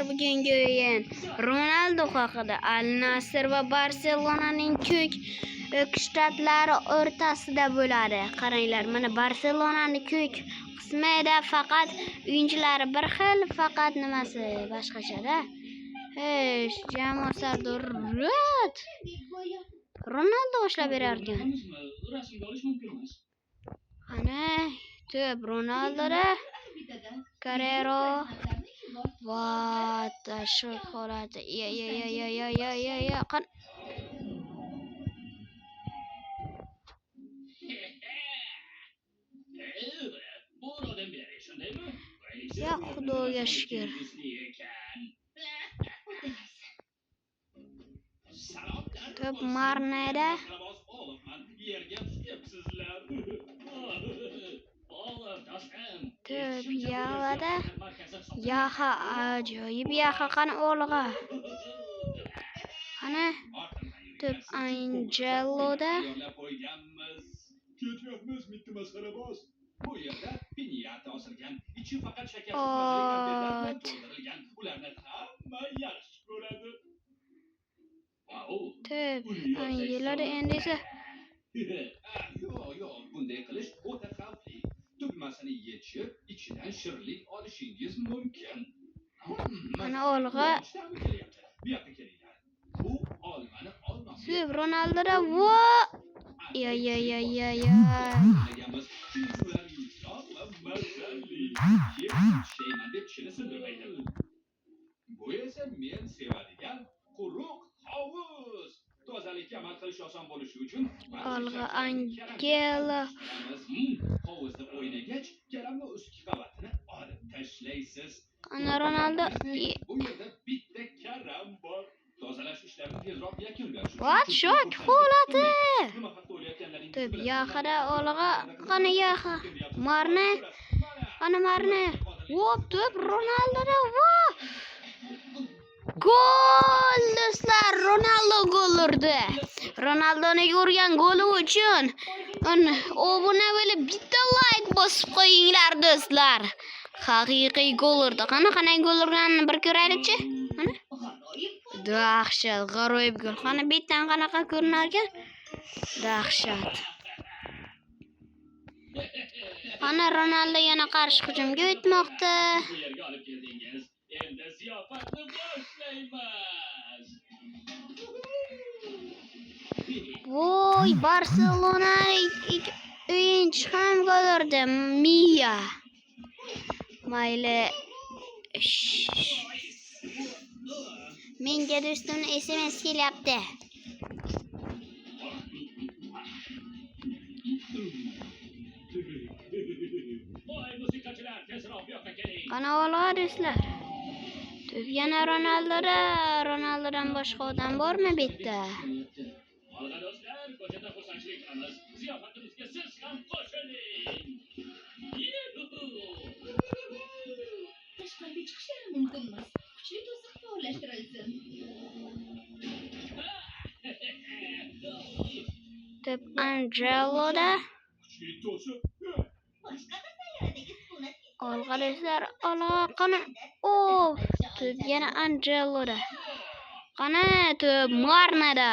Bugungi o'yin Ronaldo haqida. Al Nassr va Barselonaning ko'k shtatlari o'rtasida bo'ladi. Qaranglar, mana Barselonaning ko'k qismida faqat o'yinchilari bir xil, faqat nimasi boshqacha-da. Jamoa sardori Ronaldo boshlab berar ekan. Ana, to'p Ronaldoda. Carrero va tashqi holati. Ya Xudoga shukr. To'p Marneda. To'p Yavada. Yaha ajoyib Yaha qani o'g'liga. Qani to'p Angeloda. Bu yerda pinyata osilgan, ichi faqat shakarsiz to'ldirilgan. Ularni hamma yaxshi ko'radi. To'p Angeloda endi esa yo'q, bunday qilish o'ta xavfli. Tugmasini yechib, ichidan shirinlik olishingiz mumkin. Mana olg'a. Bu yoqqa kelinglar. Bu olmani olmoqchi. To'p Ronaldoda. Bu esa men sevadigan quruq hovuz. Tozalikka amal qilish oson bo'lishi uchun olg'a Angela hovuzda o'ynagach, karamni ustki qavatini olib tashlaysiz. Ana Ronaldo. Bu yerda bitta karam bor. Tozalash ishlarini tezroq yakunlash uchun. Shok holati. To'p Yaxada olg'a. Qani Yaxa. Marne. Qani Marne. To'p Ronaldoda. Gol do'stlar, Ronaldo gol urdi. Ronaldoning urgan goli uchun obuna bo'lib bitta like bosib qo'yinglar do'stlar. Haqiqiy gol urdi. Qanaqa gol urganini bir ko'raylikchi. Mana. Dahshat, g'aroyib gol. Qani bittan qanaqa ko'rinar ekan? Dahshat. Ana Ronaldo yana qarshi hujumga o'tmoqda. Endi ziyofatni boshlaymiz. Voy, Barselona o'yinchi ham gol urdi. Mia. Mayli. Menga do'stimni SMS kelyapti. Qana olg'a do'stlar. To'p yana Ronaldoda. Ronaldodan boshqa odam bormi bitta? Olg'a do'stlar, ko'chada xursandchilik qilamiz. Ziyofatimizga siz ham qo'shiling. Tashqariga chiqishlari mumkin emas. Kuchli to'siq faollashtirilsin. To'p Angeloda. Kuchli to'siq. Olg'a do'stlar, olg'a qani. To'p yana Angeloda. Qani to'p Marneda.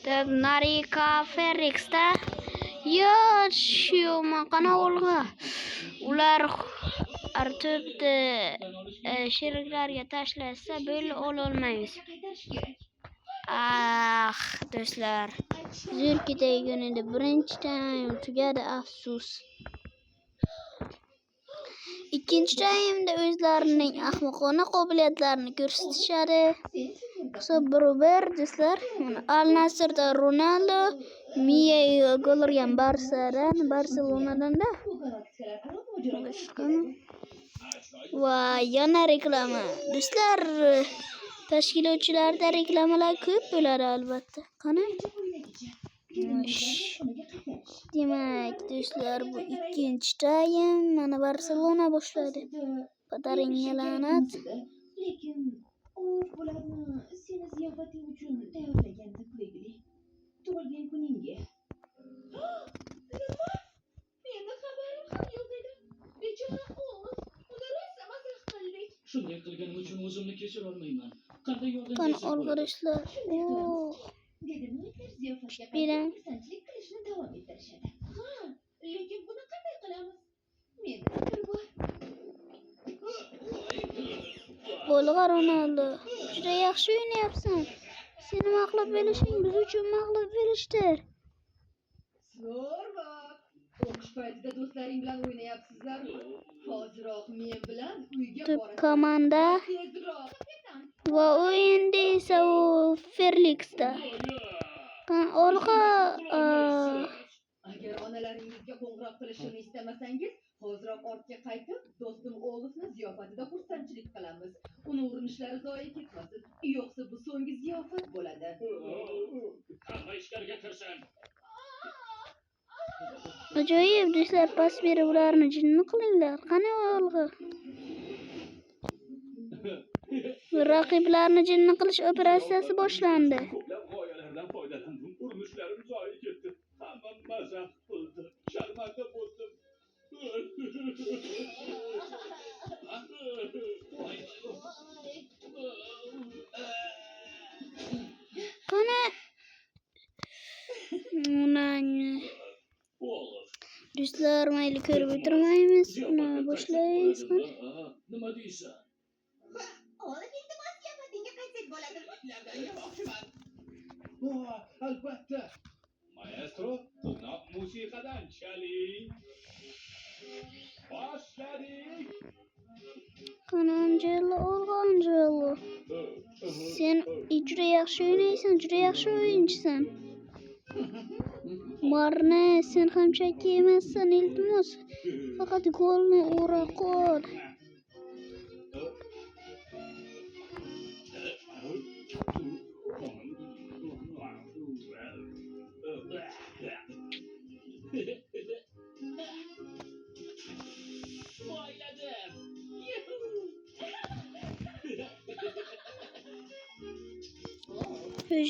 To'p Narika Ferrixda. Yo'q, qani olg'a. Ular to'pni sheriklarga tashlasa, bo'l ololmaymiz. Do'stlar, zurkida ekanida birinchi taym tugadi, afsus. Ikkinchi taymda o'zlarining ahmoqona qobiliyatlarini ko'rsatishadi. Hisob 1-1 do'stlar. Al Nassrda Ronaldo, Mia gol urgan Barselonadan-da. Va yana reklama. Do'stlar, tashkilotchilarda reklamalar ko'p bo'ladi albatta. Qani? Demak, do'stlar, bu ikkinchi taym. Mana Barselona boshladi. Padaringga la'nat. Lekin bularni seni ziyofating uchun tayyorlaganda qo'ygili. Tug'ilgan kuningga. Meni xabarim ham yo'q edi. Bechora o'g'il, xudo rosa mazax qildik. Shunday qilib qilganim uchun o'zimni kechira olmayman. Qanday yordam Qani bersak bo'ladi? arkadaşlar. Oo. Dedi Umidlar ziyofatga Bilen. qaytib xursandchilik qilishni davom ettirishadi. Ha, lekin buni qanday qilamiz? Menda fikr bor. Bo'lg'a Ronaldo. Juda yaxshi o'ynayapsan. Seni mag'lub bo'lishing biz uchun mag'lub bo'lishdir. Zo'rva. O'qish paytida do'stlaring bilan o'ynayapsizlar. Hoziroq men bilan uyga Top borasan. komanda Tezroq. Kapitan. va o'yinda esa u Felixda. Qani olg'a. Agar onalaringizga qo'ng'iroq qilishimni istamasangiz, hoziroq ortga qaytib, do'stim Olifni ziyofatida xursandchilik qilamiz. Uni urinishlari zoye ketmasin. Yo'qsa bu so'nggi ziyofat bo'ladi. Hamma ishlarga kirsin. Ajoyib do'stlar, pas berib ularni jinni qilinglar. Qani olg'a. Raqiblarni jinni qilish operatsiyasi boshlandi. Ko'plab g'oyalardan foydalandim. Urinishlarim zoye ketdi. Hamma mazah qildi. Sharmanda bo'ldim. Qani Unani do'stlar, mayli ko'rib o'tirmaymiz. Uni boshlaymiz. Nima deysan? Olif iltimos ziyofatingga qaytsak bo'ladimi? Albatta. Maestro, quvnoq musiqadan chaling. Boshladik. Qani Angelo, olg'a Angelo. Sen juda yaxshi o'ynaysan, juda yaxshi o'yinchisan. Marne, sen ham shakki emassan, iltimos. Faqat golni ura qol.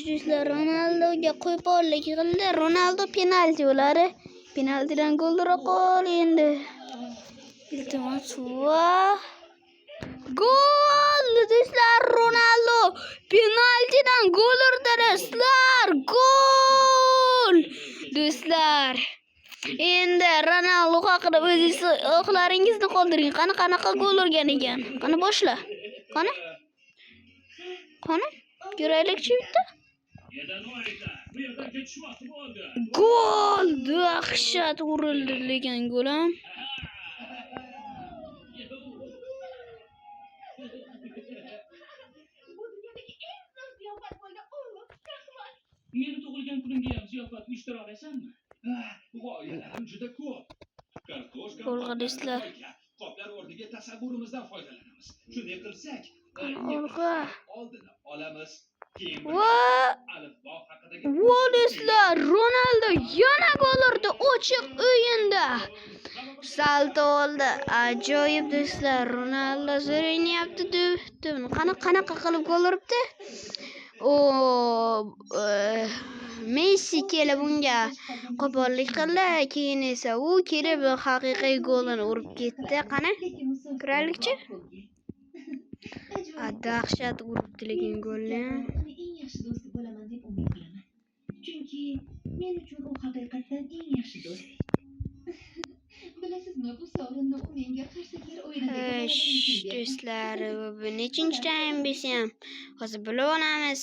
Do'stlar, Ronaldoga qo'pollik qildi. Ronaldo penalti bo'ladi. Penaltidan gol ura qol endi. Iltimos va gol! Do'stlar, Ronaldo penaltidan gol urdi do'stlar. Gol! Do'stlar, endi Ronaldo haqida o'zingiz oqlaringizni qoldiring. Qanaqa gol urgan ekan? Qani boshla. Qani? Ko'raylikchi bitta. Gol! Dahshat urildi lekin gol ham. Meni tug'ilgan kunimga ham ziyofat uyushtira olasanmi? G'oyalarim juda ko'p. Kartoshka, do'stlar. qoplar o'rniga tasavvurimizdan foydalanamiz. Shunday qilsak, Olg'a. oldini olamiz. Keyin Va alifbo haqidagi do'stlar, Ronaldo yana gol urdi ochiq o'yinda. Salto oldi. Ajoyib do'stlar, Ronaldo zo'r o'ynayapti. Qanaqa qilib gol uribdi? Messi kelib unga qo'pollik qildi, keyin esa u kelib haqiqiy golni urib ketdi. Qani? Ko'raylikchi. Dahshat uribdi lekin golni. Eng yaxshi do'sti bo'laman deb umid qilaman. Chunki men uchun u haqiqatan eng yaxshi do'st. Bilasizmi, bu sovrinni u menga qarshi o'yinida Do'stlar, bu nechinchi time desam, hozir bilib olamiz.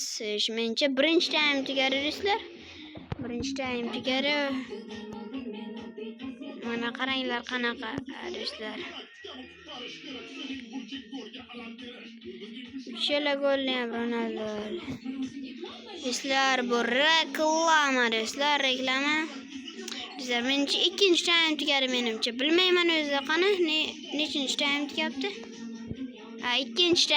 Menimcha birinchi time tugadi do'stlar. Birinchi time tugadi. Mana qaranglar qanaqa do'stlar. Uchala golni ham Ronaldo. Do'stlar, bu reklama do'stlar, reklama. Do'stlar, menimcha ikkinchi time tugadi menimcha. Bilmayman o'zi qani nechinchi time tugabdi. Ikkinchi time